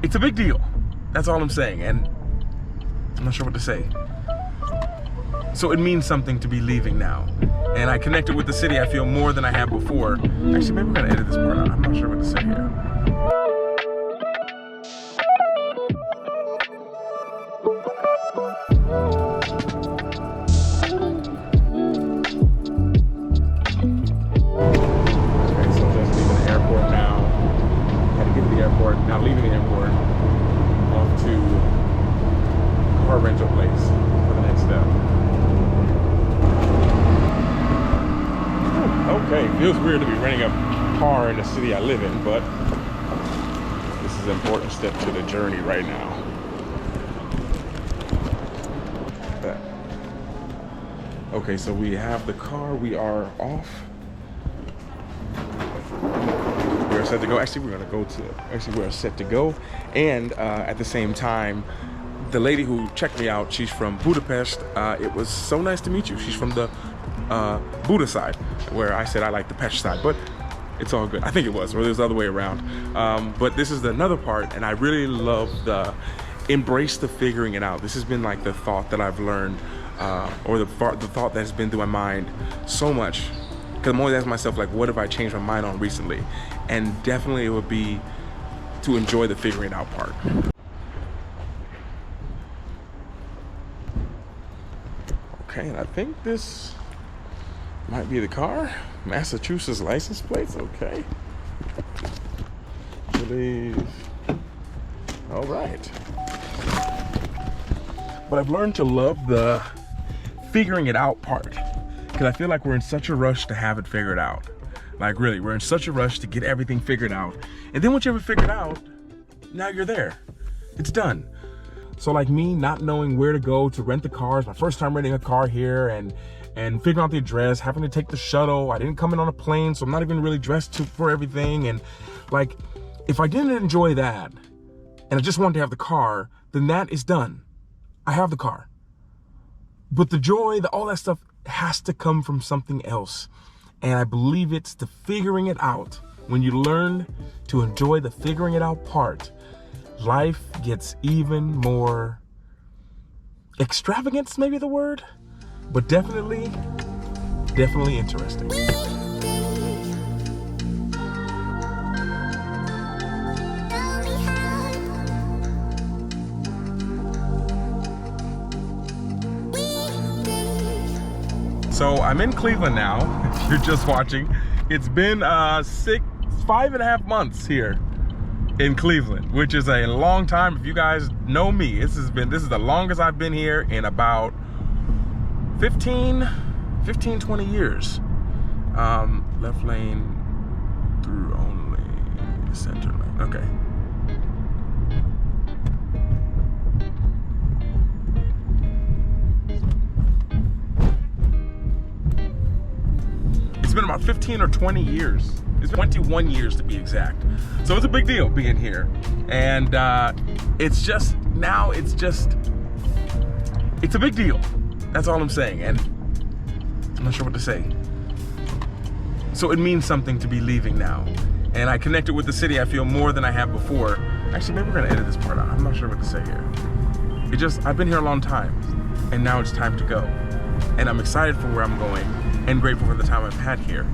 it's a big deal. That's all I'm saying, and I'm not sure what to say. So it means something to be leaving now. And I connected with the city, I feel, more than I have before. Actually, maybe we're gonna edit this part out. I'm not sure what to say here. Okay, so just leaving the airport now. Had to get to the airport, now leaving the airport, off to car rental place for the next step. Okay, feels weird to be renting a car in the city I live in, but this is an important step to the journey right now. Okay, so we have the car, we are off. We're set to go. Actually, we're set to go. And at the same time, the lady who checked me out, she's from Budapest. It was so nice to meet you. She's from the Buda side, where I said I like the Pest side, but it's all good. I think it was, or it was the other way around. But this is another part, and I really love the embrace the figuring it out. This has been like the thought that I've learned, or the thought that's been through my mind so much. Because I'm always asking myself, like, what have I changed my mind on recently? And definitely it would be to enjoy the figuring it out part. Okay, and I think this might be the car. Massachusetts license plates, okay. Believe. All right. But I've learned to love the figuring it out part, because I feel like we're in such a rush to have it figured out. Like, really, we're in such a rush to get everything figured out. And then once you have it figured out, now you're there. It's done. So like me not knowing where to go to rent the cars, my first time renting a car here, and figuring out the address, having to take the shuttle. I didn't come in on a plane, so I'm not even really dressed for everything. And like, if I didn't enjoy that, and I just wanted to have the car, then that is done. I have the car. But the joy, all that stuff has to come from something else. And I believe it's the figuring it out. When you learn to enjoy the figuring it out part, life gets even more extravagant, maybe the word, but definitely interesting. So I'm in Cleveland now, if you're just watching. It's been 5.5 months here in Cleveland, which is a long time. If you guys know me, this is the longest I've been here in about 15, 20 years. Left lane through only, center lane, okay. It's been about 15 or 20 years. It's 21 years to be exact. So it's a big deal being here. And it's a big deal. That's all I'm saying. And I'm not sure what to say. So it means something to be leaving now. And I connected with the city, I feel, more than I have before. Actually, maybe we're gonna edit this part out. I'm not sure what to say here. I've been here a long time, and now it's time to go. And I'm excited for where I'm going, and grateful for the time I've had here.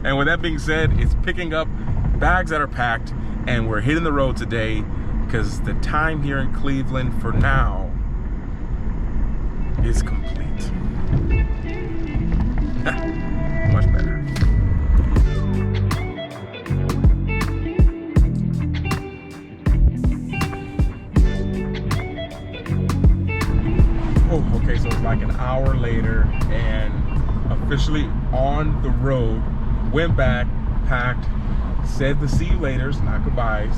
And with that being said, it's picking up bags that are packed, and we're hitting the road today, because the time here in Cleveland for now is complete. Much better. Oh, okay, so it's like an hour later, and officially on the road. Went back, packed, said the see you laters, not goodbyes,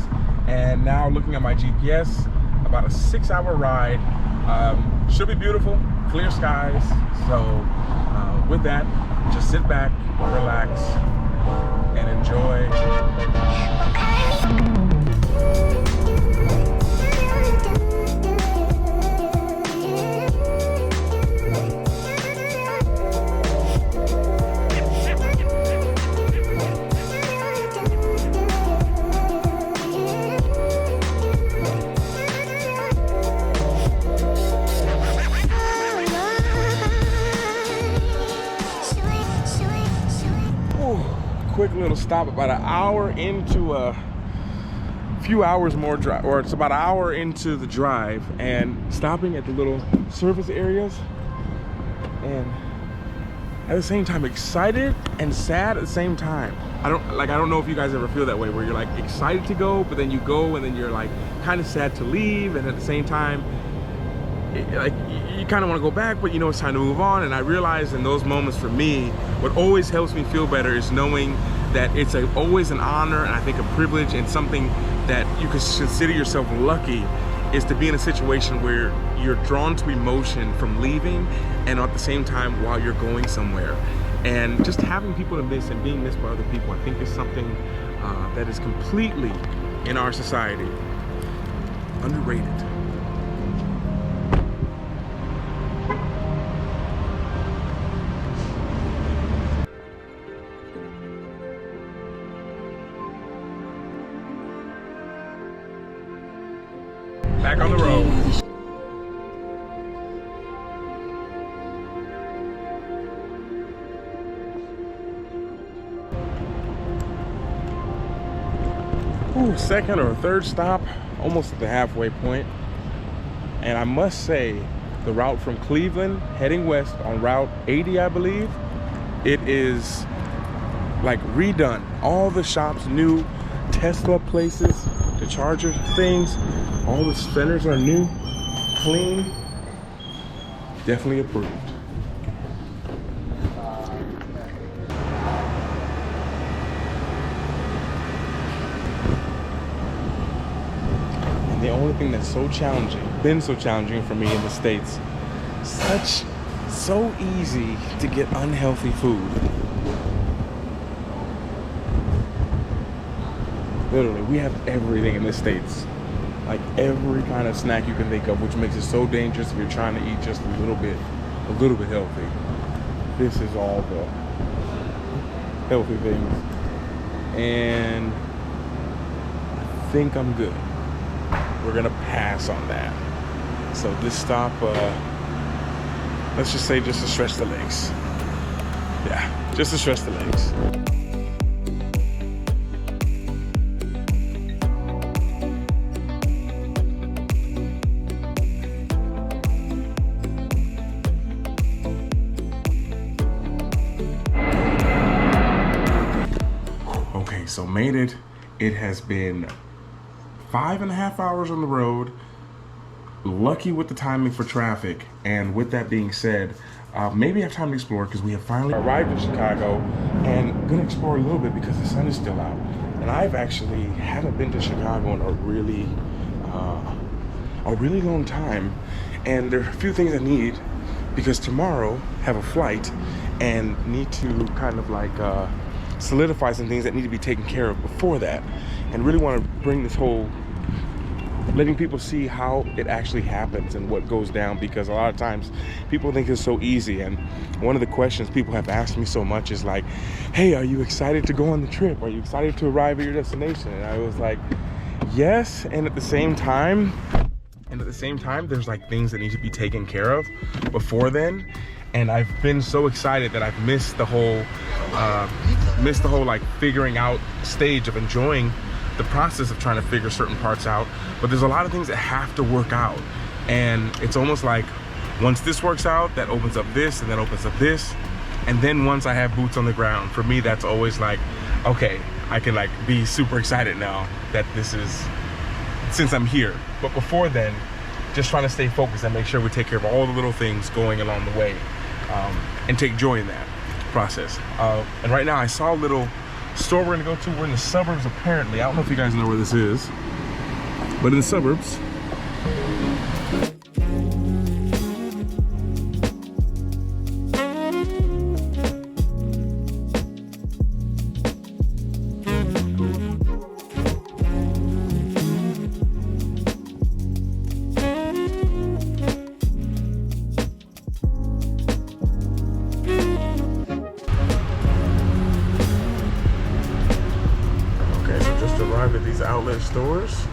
and now looking at my GPS, about a 6-hour ride. Should be beautiful, clear skies. So with that, just sit back, relax, and enjoy. little stop about an hour into a few hours more drive, or it's about an hour into the drive, and stopping at the little service areas, and at the same time excited and sad at the same time. I don't know if you guys ever feel that way, where you're like excited to go, but then you go and then you're like kind of sad to leave, and at the same time like you kind of want to go back, but you know it's time to move on. And I realize in those moments, for me, what always helps me feel better is knowing that it's always an honor, and I think a privilege, and something that you could consider yourself lucky, is to be in a situation where you're drawn to emotion from leaving, and at the same time while you're going somewhere. And just having people to miss and being missed by other people, I think is something that is completely in our society underrated. Back on the road. Ooh, second or third stop, almost at the halfway point. And I must say, the route from Cleveland heading west on Route 80, I believe, it is like redone. All the shops, new Tesla places, the charger things, all the spinners are new, clean, definitely approved. And the only thing that's been so challenging for me in the States, so easy to get unhealthy food. Literally, we have everything in the States. Like every kind of snack you can think of, which makes it so dangerous if you're trying to eat just a little bit healthy. This is all the healthy things. And I think I'm good. We're gonna pass on that. So this stop, let's just say just to stretch the legs. Yeah, just to stretch the legs. So made it. It has been 5.5 hours on the road. Lucky with the timing for traffic. And with that being said, maybe I have time to explore, because we have finally arrived in Chicago, and gonna explore a little bit because the sun is still out. And I've actually haven't been to Chicago in a really long time. And there are a few things I need, because tomorrow I have a flight and need to kind of like solidify some things that need to be taken care of before that, and really want to bring this whole letting people see how it actually happens and what goes down, because a lot of times people think it's so easy. And one of the questions people have asked me so much is like, hey, are you excited to go on the trip? Are you excited to arrive at your destination? And I was like, yes, and at the same time there's like things that need to be taken care of before then. And I've been so excited that I've missed the whole like figuring out stage of enjoying the process of trying to figure certain parts out. But there's a lot of things that have to work out, and it's almost like once this works out, that opens up this, and that opens up this, and then once I have boots on the ground, for me that's always like, okay, I can like be super excited now that this is, since I'm here. But before then, just trying to stay focused and make sure we take care of all the little things going along the way, and take joy in that process. And right now I saw a little store we're gonna go to. We're in the suburbs apparently. I don't know if you guys know where this is, but in the suburbs. Arrived at these outlet stores.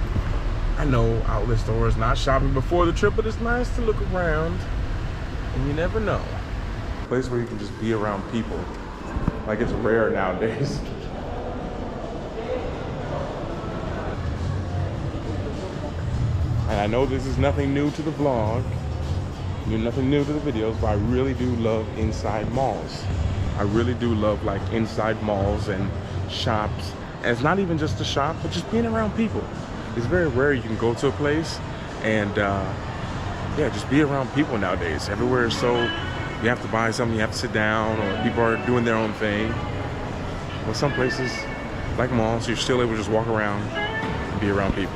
I know outlet stores, not shopping before the trip, but it's nice to look around, and you never know. A place where you can just be around people, like it's rare nowadays. And I know this is nothing new to the vlog, nothing new to the videos, but I really do love inside malls. I really do love like inside malls and shops. And it's not even just a shop, but just being around people. It's very rare you can go to a place and yeah, just be around people nowadays. Everywhere is so, you have to buy something, you have to sit down, or people are doing their own thing. Well, some places, like malls, you're still able to just walk around and be around people.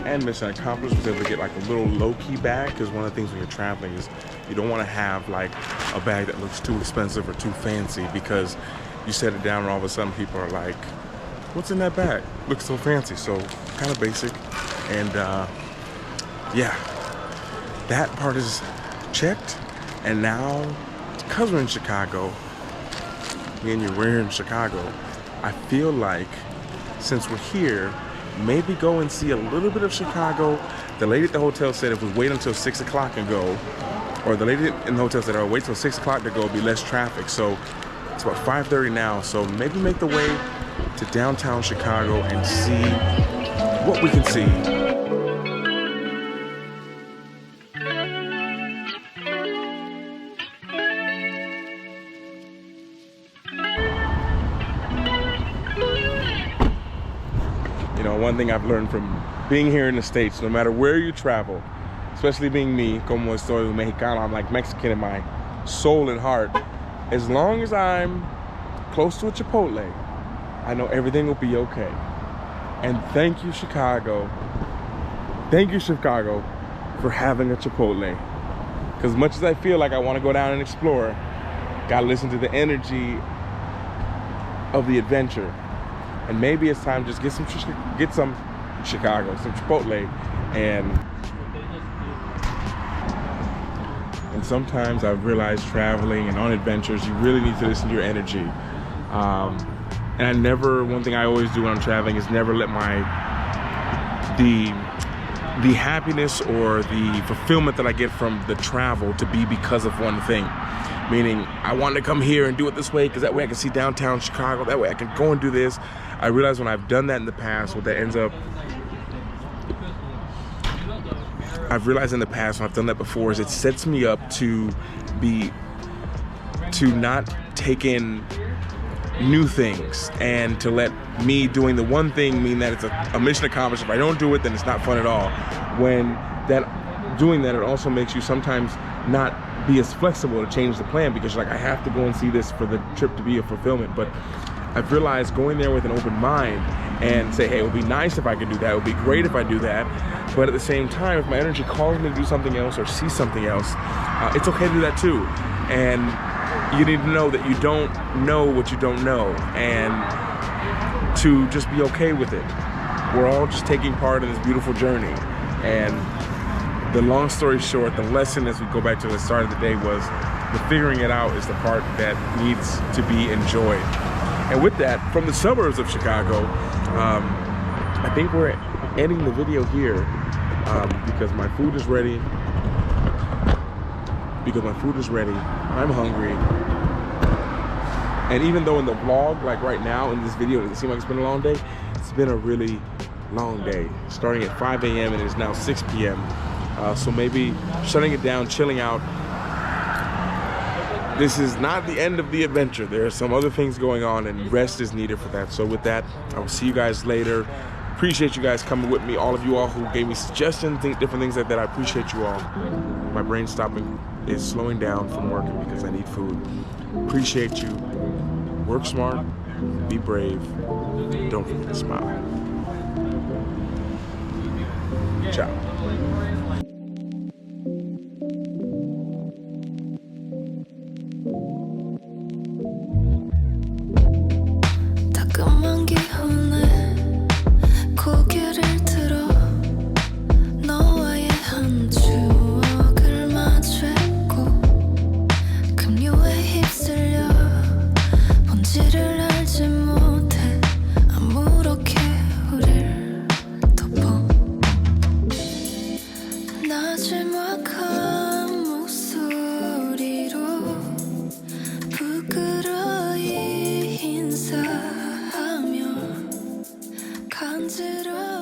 And mission accomplished, was able to get like a little low-key bag, because one of the things when you're traveling is you don't want to have like a bag that looks too expensive or too fancy, because you set it down and all of a sudden people are like, what's in that bag? Looks so fancy. So kind of basic. And yeah, that part is checked. And now, because we're in Chicago, we're in Chicago, I feel like since we're here, maybe go and see a little bit of Chicago. The lady at the hotel said if we wait until 6 o'clock and go, or the lady in the hotel said, oh, wait till 6 o'clock to go, it'll be less traffic. So it's about 5:30 now. So maybe make the way to downtown Chicago and see what we can see. You know, one thing I've learned from being here in the States, no matter where you travel, especially being me, como estoy mexicano, I'm like Mexican in my soul and heart. As long as I'm close to a Chipotle, I know everything will be okay. And thank you, Chicago. Thank you, Chicago, for having a Chipotle. Because as much as I feel like I want to go down and explore, gotta listen to the energy of the adventure. And maybe it's time to just get some Chicago, some Chipotle, and sometimes I've realized traveling and on adventures, you really need to listen to your energy. And one thing I always do when I'm traveling is never let the happiness or the fulfillment that I get from the travel to be because of one thing. Meaning, I want to come here and do it this way because that way I can see downtown Chicago, that way I can go and do this. I realize when I've done that in the past, what that ends up, I've realized in the past when I've done that before, is it sets me up to not take in new things, and to let me doing the one thing mean that it's a mission accomplished. If I don't do it, then it's not fun at all. When doing that, it also makes you sometimes not be as flexible to change the plan, because you're like, I have to go and see this for the trip to be a fulfillment. But I've realized going there with an open mind and say, hey, it would be nice if I could do that, it would be great if I do that, but at the same time, if my energy calls me to do something else or see something else, it's okay to do that too. And you need to know that you don't know what you don't know, and to just be okay with it. We're all just taking part in this beautiful journey. And the long story short, the lesson as we go back to the start of the day was the figuring it out is the part that needs to be enjoyed. And with that, from the suburbs of Chicago, I think we're ending the video here because my food is ready. I'm hungry. And even though in the vlog, like right now in this video, it doesn't seem like it's been a long day, it's been a really long day. Starting at 5 a.m. and it is now 6 p.m. So maybe shutting it down, chilling out. This is not the end of the adventure. There are some other things going on and rest is needed for that. So with that, I will see you guys later. Appreciate you guys coming with me. All of you all who gave me suggestions, different things like that. I appreciate you all. My brain is slowing down from working because I need food. Appreciate you. Work smart, be brave, don't forget to smile. Ciao. 부끄러이 인사하며 간지러워